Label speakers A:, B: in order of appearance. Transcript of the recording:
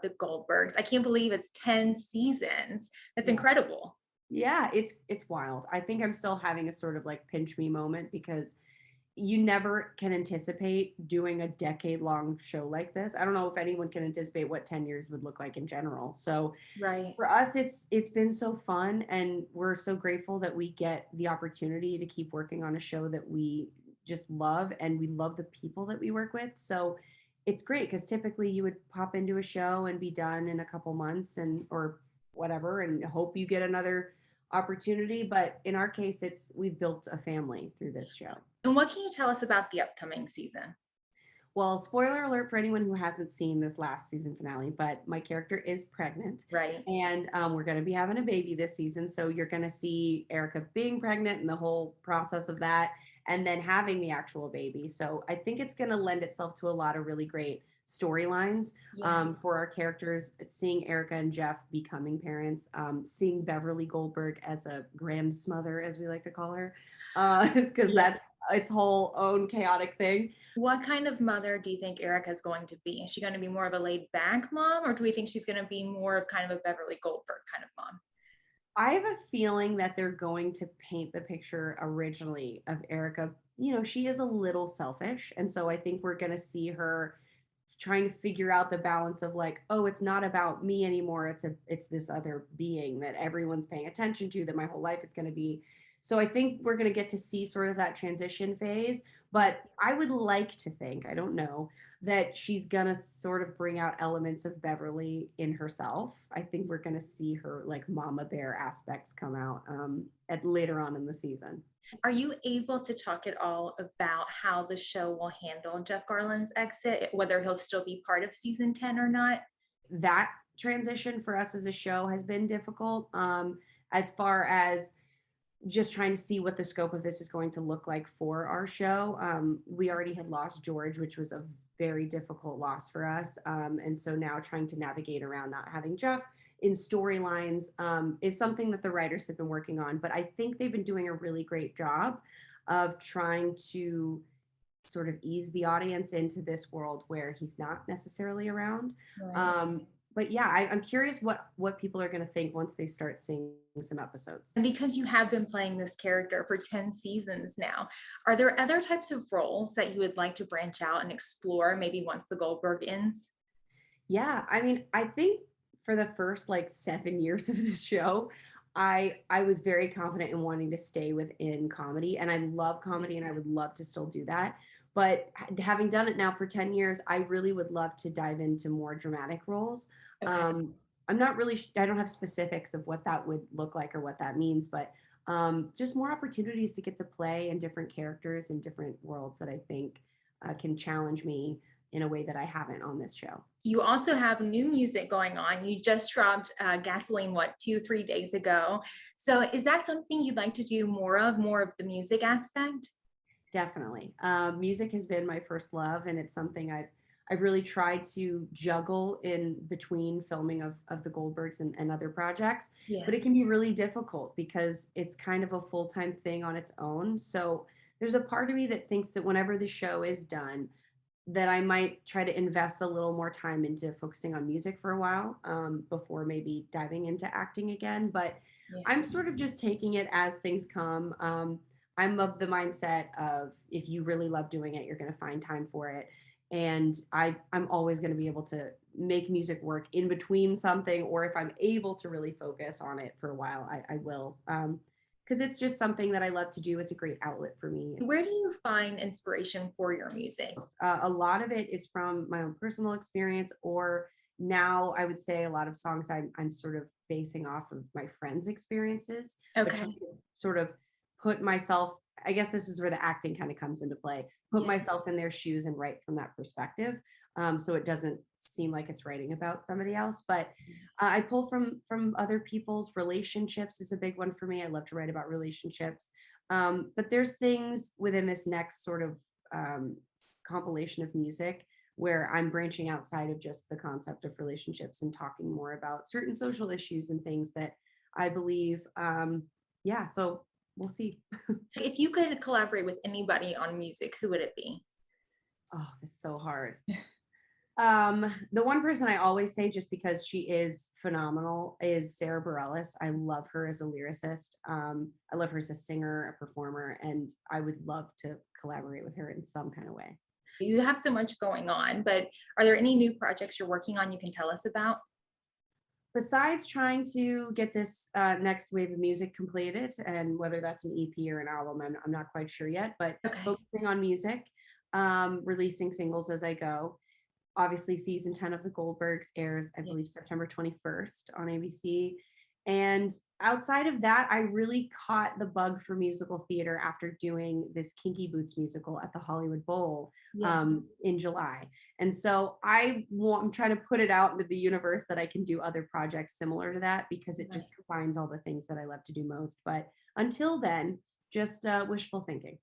A: the Goldbergs. I can't believe it's 10 seasons. That's
B: Yeah.
A: incredible.
B: Yeah, it's wild. I think I'm still having a sort of like pinch me moment because you never can anticipate doing a decade long show like this. I don't know if anyone can anticipate what 10 years would look like in general. So
A: Right.
B: for us, it's been so fun, and we're so grateful that we get the opportunity to keep working on a show that we just love, and we love the people that we work with. So it's great because typically you would pop into a show and be done in a couple months and or whatever and hope you get another opportunity. But in our case, it's we've built a family through this show.
A: And what can you tell us about the upcoming season?
B: Well, spoiler alert for anyone who hasn't seen this last season finale, but my character is pregnant,
A: Right.
B: and we're going to be having a baby this season. So you're going to see Erica being pregnant and the whole process of that, and then having the actual baby. So I think it's going to lend itself to a lot of really great storylines
A: Yeah.
B: for our characters. Seeing Erica and Jeff becoming parents, seeing Beverly Goldberg as a grandmother, as we like to call her, because
A: Yeah.
B: that's its whole own chaotic thing.
A: What kind of mother do you think Erica is going to be? Is she going to be more of a laid back mom, or do we think she's going to be more of kind of a Beverly Goldberg kind of mom?
B: I have a feeling that they're going to paint the picture originally of Erica. You know, she is a little selfish. And so I think we're going to see her trying to figure out the balance of like, oh, it's not about me anymore. It's this other being that everyone's paying attention to, that my whole life is going to be. So I think we're going to get to see sort of that transition phase. But I would like to think, I don't know, that she's gonna sort of bring out elements of Beverly in herself. I think we're gonna see her like mama bear aspects come out at later on in the season.
A: Are you able to talk at all about how the show will handle Jeff Garland's exit, whether he'll still be part of season 10 or not?
B: That transition for us as a show has been difficult. As far as just trying to see what the scope of this is going to look like for our show. We already had lost George, which was a very difficult loss for us. And so now trying to navigate around not having Jeff in storylines is something that the writers have been working on. But I think they've been doing a really great job of trying to sort of ease the audience into this world where he's not necessarily around.
A: Right.
B: But yeah, I'm curious what people are going to think once they start seeing some episodes.
A: And because you have been playing this character for 10 seasons now, are there other types of roles that you would like to branch out and explore maybe once the Goldberg ends?
B: Yeah, I mean, I think for the first like 7 years of this show, I was very confident in wanting to stay within comedy, and I love comedy, and I would love to still do that. But having done it now for 10 years, I really would love to dive into more dramatic roles.
A: Okay.
B: Um, I'm not really, I don't have specifics of what that would look like or what that means, but just more opportunities to get to play in different characters in different worlds that I think can challenge me in a way that I haven't on this show.
A: You also have new music going on. You just dropped Gasoline, what, 2, 3 days ago. So is that something you'd like to do more of the music aspect?
B: Definitely. Music has been my first love, and it's something I've really tried to juggle in between filming of the Goldbergs and other projects.
A: Yeah.
B: But it can be really difficult because it's kind of a full-time thing on its own. So there's a part of me that thinks that whenever the show is done, that I might try to invest a little more time into focusing on music for a while before maybe diving into acting again. But
A: Yeah.
B: I'm sort of just taking it as things come. I'm of the mindset of if you really love doing it, you're going to find time for it. And I'm always going to be able to make music work in between something, or if I'm able to really focus on it for a while, I will. Because it's just something that I love to do. It's a great outlet for me.
A: Where do you find inspiration for your music?
B: A lot of it is from my own personal experience, or now I would say a lot of songs I'm sort of basing off of my friends' experiences, but trying
A: Okay.
B: to sort of put myself, I guess this is where the acting kind of comes into play, put
A: Yeah.
B: myself in their shoes and write from that perspective. So it doesn't seem like it's writing about somebody else, but I pull from other people's relationships is a big one for me. I love to write about relationships. But there's things within this next sort of um, compilation of music where I'm branching outside of just the concept of relationships and talking more about certain social issues and things that I believe. Yeah, so we'll see.
A: If you could collaborate with anybody on music, who would it be?
B: Oh, that's so hard. The one person I always say, just because she is phenomenal, is Sarah Bareilles. I love her as a lyricist. I love her as a singer, a performer, and I would love to collaborate with her in some kind of way.
A: You have so much going on, but are there any new projects you're working on you can tell us about?
B: Besides trying to get this next wave of music completed, and whether that's an EP or an album, I'm not quite sure yet, but
A: Okay.
B: focusing on music, releasing singles as I go. Obviously, season 10 of the Goldbergs airs, I
A: Yeah.
B: believe, September 21st on ABC. And outside of that, I really caught the bug for musical theater after doing this Kinky Boots musical at the Hollywood Bowl
A: Yeah.
B: in July. And so I'm trying to put it out into the universe that I can do other projects similar to that, because it
A: Right.
B: just combines all the things that I love to do most. But until then, just wishful thinking.